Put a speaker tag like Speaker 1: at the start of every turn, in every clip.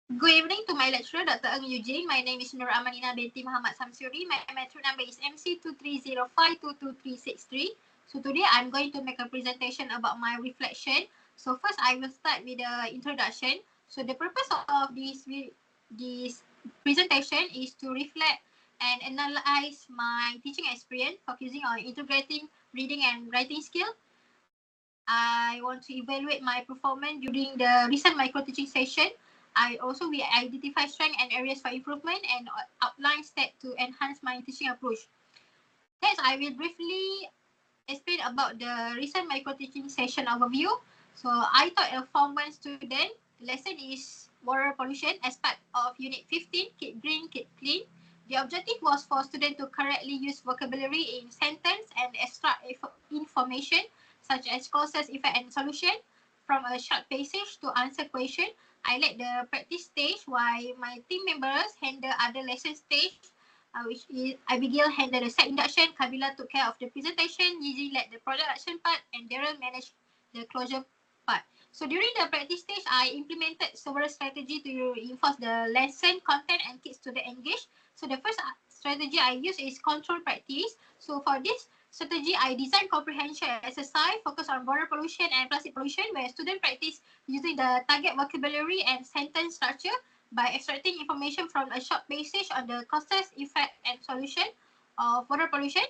Speaker 1: Good evening to my lecturer, Dr. Ng Eugene. My name is Nur Amanina binti Muhammad Samsuri. My matric number is MC2305223-63. So today I'm going to make a presentation about my reflection. So first I will start with the introduction. So the purpose of this presentation is to reflect and analyze my teaching experience, focusing on integrating reading and writing skill. I want to evaluate my performance during the recent micro teaching session. I also will identify strengths and areas for improvement and outline steps to enhance my teaching approach. Next, I will briefly explain about the recent micro teaching session overview. So I taught a Form 1 student. The lesson is water pollution as part of Unit 15, Keep Green, Keep Clean. The objective was for students to correctly use vocabulary in sentence and extract information such as causes, effect, and solution from a short passage to answer question. I led the practice stage while my team members handle other lesson stage, which is Abigail handled the set induction, Kabila took care of the presentation, Yizi led the production part, and Daryl managed the closure part. So during the practice stage, I implemented several strategies to reinforce the lesson content and keep students engaged. So the first strategy I use is control practice. So for this strategy, I designed comprehension exercise, focus on water pollution and plastic pollution, where students practice using the target vocabulary and sentence structure by extracting information from a short passage on the causes, effect, and solution of water pollution.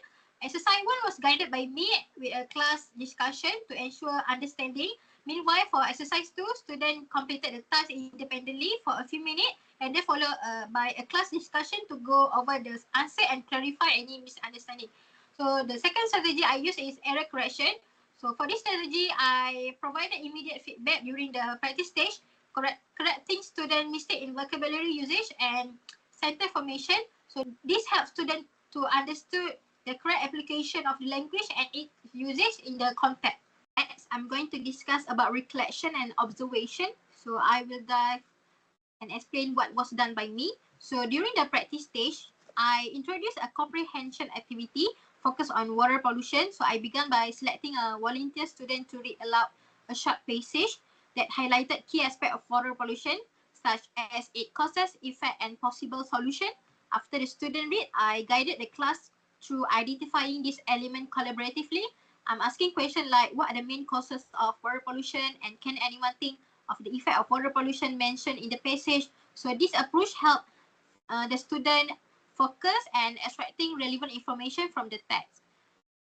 Speaker 1: Exercise 1 was guided by me with a class discussion to ensure understanding. Meanwhile, for exercise 2, students completed the task independently for a few minutes and then followed by a class discussion to go over the answer and clarify any misunderstanding. So the second strategy I use is error correction. So for this strategy, I provided immediate feedback during the practice stage, correcting student mistake in vocabulary usage and sentence formation. So this helps students to understand the correct application of the language and its usage in the context. Next, I'm going to discuss about recollection and observation. So I will dive and explain what was done by me. So during the practice stage, I introduced a comprehension activity focused on water pollution. So I began by selecting a volunteer student to read aloud a short passage that highlighted key aspects of water pollution, such as its causes, effect, and possible solution. After the student read, I guided the class through identifying this element collaboratively. I'm asking questions like, what are the main causes of water pollution, and can anyone think of the effect of water pollution mentioned in the passage? So this approach helped the student focus and extracting relevant information from the text.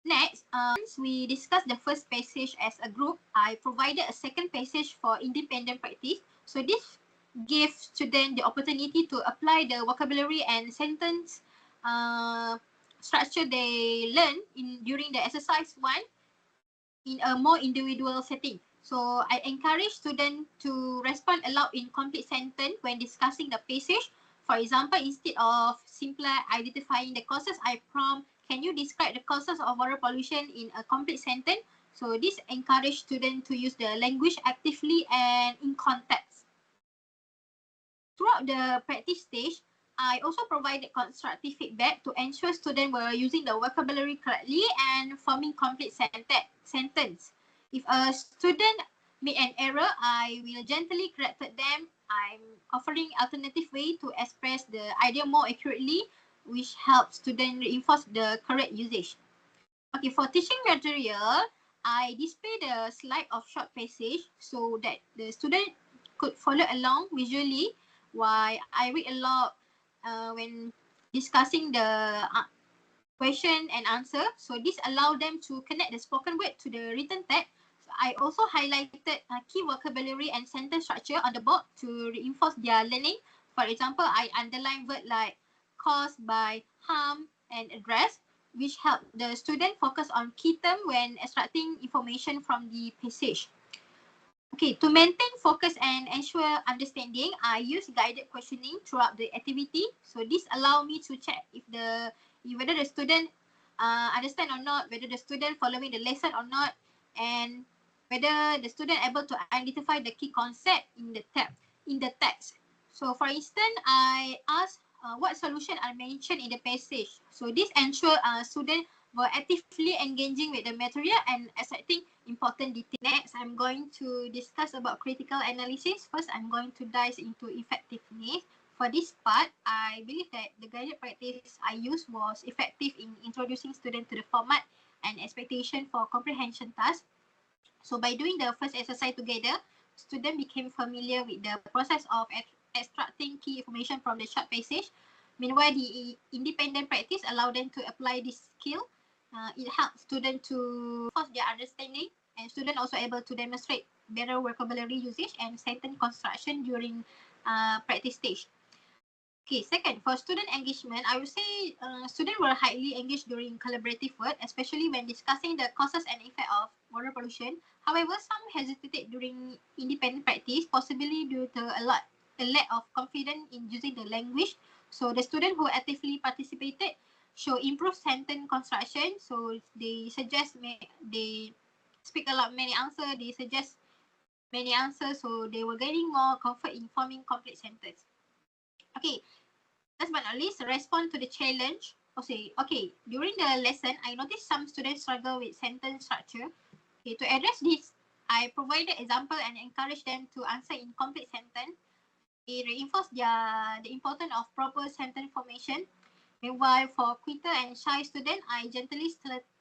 Speaker 1: Next, once we discussed the first passage as a group, I provided a second passage for independent practice. So this gave students the opportunity to apply the vocabulary and sentence structure they learned during the exercise 1 in a more individual setting. So I encourage students to respond aloud in complete sentence when discussing the passage. For example, instead of simply identifying the causes, I prompt, can you describe the causes of water pollution in a complete sentence? So this encourages students to use the language actively and in context. Throughout the practice stage, I also provided constructive feedback to ensure students were using the vocabulary correctly and forming complete sentence. If a student made an error, I will gently correct them. I'm offering alternative way to express the idea more accurately, which helps students reinforce the correct usage. Okay, for teaching material, I display the slide of short passage so that the student could follow along visually while I read aloud when discussing the question and answer. So this allows them to connect the spoken word to the written text. So I also highlighted key vocabulary and sentence structure on the board to reinforce their learning. For example, I underline words like caused by, harm, and address, which help the student focus on key terms when extracting information from the passage. Okay, to maintain focus and ensure understanding, I use guided questioning throughout the activity. So this allows me to check whether the student understand or not, whether the student following the lesson or not, and whether the student able to identify the key concept in the text. So for instance, I ask what solution are mentioned in the passage. So this ensure student were actively engaging with the material and accepting important details. Next, I'm going to discuss about critical analysis. First, I'm going to dive into effectiveness. For this part, I believe that the guided practice I used was effective in introducing students to the format and expectation for comprehension tasks. So by doing the first exercise together, students became familiar with the process of extracting key information from the short passage. Meanwhile, the independent practice allowed them to apply this skill. It helps students to force their understanding, and students also able to demonstrate better vocabulary usage and sentence construction during practice stage. Okay, second, for student engagement, I would say students were highly engaged during collaborative work, especially when discussing the causes and effect of water pollution. However, some hesitated during independent practice, possibly due to a lack of confidence in using the language. So the students who actively participated show improved sentence construction. So they speak a lot many answers. They suggest many answers. So they were gaining more comfort in forming complete sentence. Okay, last but not least, respond to the challenge. Okay, during the lesson, I noticed some students struggle with sentence structure. Okay, to address this, I provided example and encouraged them to answer in complete sentence. It reinforced the importance of proper sentence formation. Meanwhile, for quitter and shy students, I gently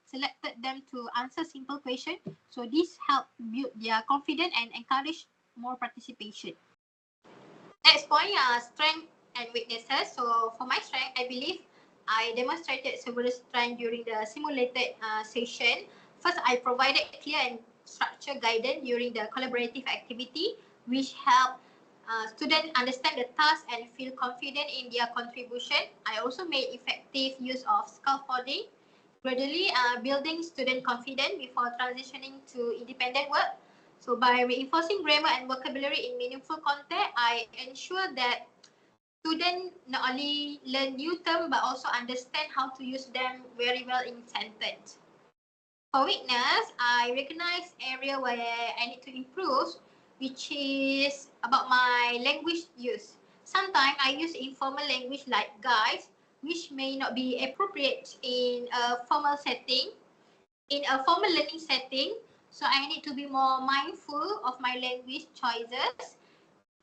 Speaker 1: selected them to answer simple questions. So this helped build their confidence and encourage more participation. Next point, strength and weaknesses. So for my strength, I believe I demonstrated several strengths during the simulated session. First, I provided clear and structured guidance during the collaborative activity, which helped students understand the task and feel confident in their contribution. I also made effective use of scaffolding, gradually building student confidence before transitioning to independent work. So by reinforcing grammar and vocabulary in meaningful context, I ensure that students not only learn new terms but also understand how to use them very well in sentence. For weakness, I recognize area where I need to improve, which is about my language use. Sometimes I use informal language like guys, which may not be appropriate in a formal setting. In a formal learning setting, so I need to be more mindful of my language choices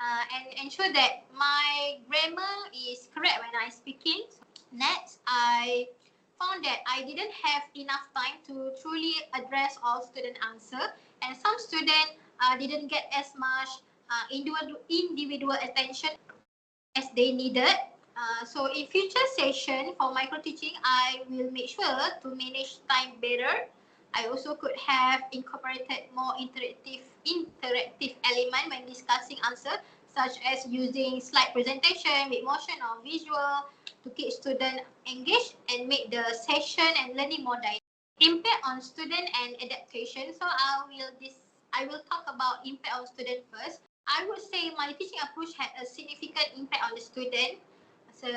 Speaker 1: and ensure that my grammar is correct when I'm speaking. Next, I found that I didn't have enough time to truly address all student answer, and some students didn't get as much individual attention as they needed. So in future session for micro teaching, I will make sure to manage time better. I also could have incorporated more interactive element when discussing answer, such as using slide presentation with motion or visual to keep students engaged and make the session and learning more dynamic. Impact on student and adaptation. So I will talk about impact on student first. I would say my teaching approach had a significant impact on the student. So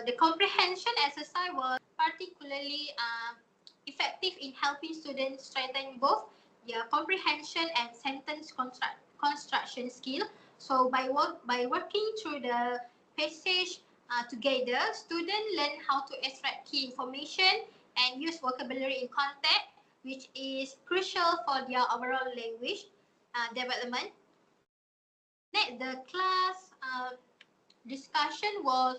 Speaker 1: the comprehension exercise was particularly effective in helping students strengthen both their comprehension and sentence construction skill. So by working through the passage together, students learn how to extract key information and use vocabulary in context, which is crucial for their overall language development. Next, the class discussion was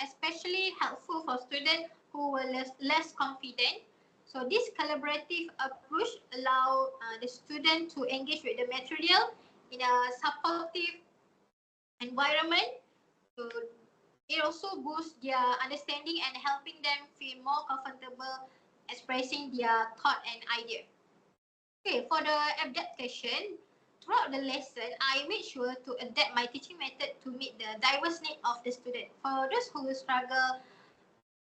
Speaker 1: especially helpful for students who were less confident. So this collaborative approach allows the student to engage with the material in a supportive environment. So it also boosts their understanding and helping them feel more comfortable expressing their thought and idea. Okay, for the adaptation, throughout the lesson, I made sure to adapt my teaching method to meet the diverse needs of the student. For those who struggle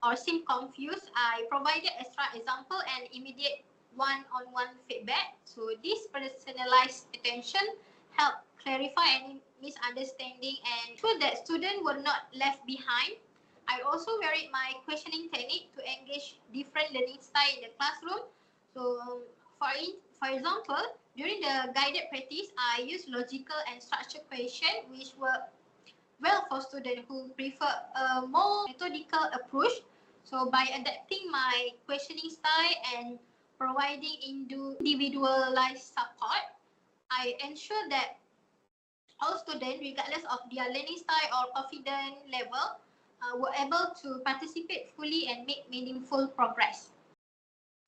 Speaker 1: or seem confused, I provided extra example and immediate one-on-one feedback. So this personalized attention helped clarify any misunderstanding and ensure that students were not left behind. I also varied my questioning technique to engage different learning styles in the classroom. So for example, during the guided practice, I used logical and structured questions which were well for students who prefer a more methodical approach. So by adapting my questioning style and providing individualized support, I ensure that all students, regardless of their learning style or confidence level, were able to participate fully and make meaningful progress.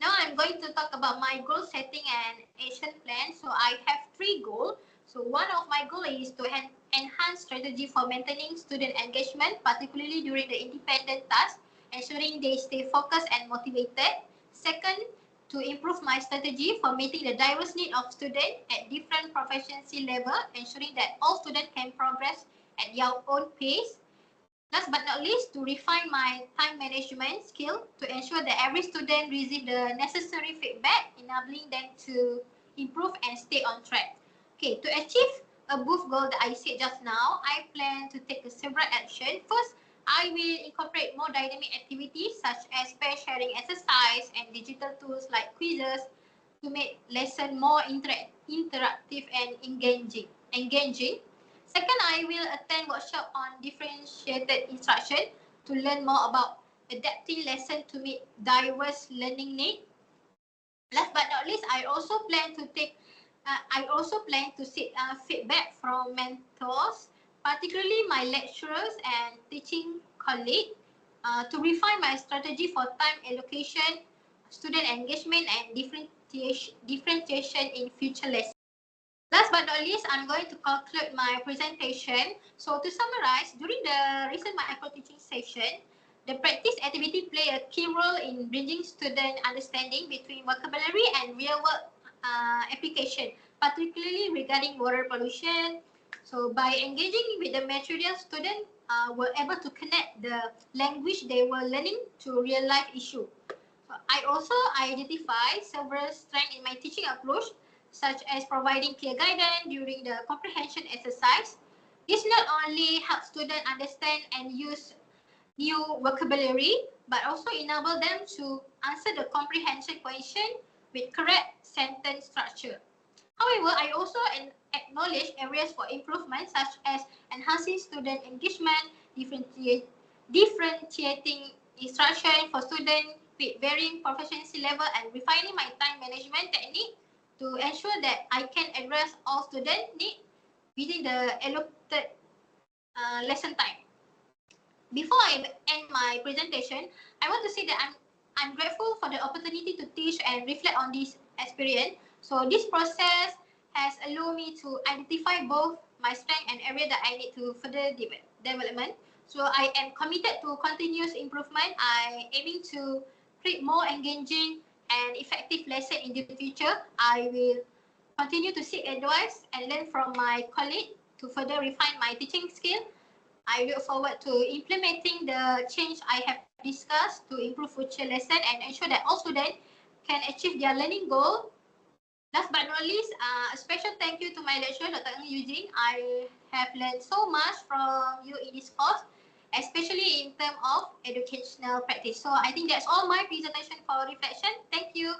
Speaker 1: Now I'm going to talk about my goal setting and action plan. So I have 3 goals. So one of my goal is to enhance strategy for maintaining student engagement, particularly during the independent tasks, ensuring they stay focused and motivated. Second, to improve my strategy for meeting the diverse needs of students at different proficiency level, ensuring that all students can progress at their own pace. Last but not least, to refine my time management skill to ensure that every student receive the necessary feedback, enabling them to improve and stay on track. Okay, to achieve both goals that I said just now, I plan to take several actions. First, I will incorporate more dynamic activities such as pair sharing exercise and digital tools like quizzes to make lesson more interactive and engaging. Second, I will attend workshop on differentiated instruction to learn more about adapting lesson to meet diverse learning needs. Last but not least, I also plan to seek feedback from mentors, particularly my lecturers and teaching colleagues, to refine my strategy for time allocation, student engagement, and differentiation in future lessons. Last but not least, I'm going to conclude my presentation. So to summarize, during the recent micro-teaching session, the practice activity play a key role in bridging student understanding between vocabulary and real-world application, particularly regarding water pollution. So by engaging with the material, students were able to connect the language they were learning to real-life issue. So I also identify several strengths in my teaching approach, such as providing clear guidance during the comprehension exercise. This not only helps students understand and use new vocabulary, but also enable them to answer the comprehension question with correct sentence structure. However, I also acknowledge areas for improvement, such as enhancing student engagement, differentiating instruction for students with varying proficiency level, and refining my time management technique to ensure that I can address all student needs within the allocated lesson time. Before I end my presentation, I want to say that I'm grateful for the opportunity to teach and reflect on this experience. So this process has allowed me to identify both my strength and area that I need to further development. So I am committed to continuous improvement. I aiming to create more engaging and effective lesson in the future. I will continue to seek advice and learn from my colleagues to further refine my teaching skill. I look forward to implementing the change I have discussed to improve future lesson and ensure that all students can achieve their learning goal. Last but not least, a special thank you to my lecturer, Dr. Ng Eugene. I have learned so much from you in this course, especially in terms of educational practice. So I think that's all my presentation for reflection. Thank you.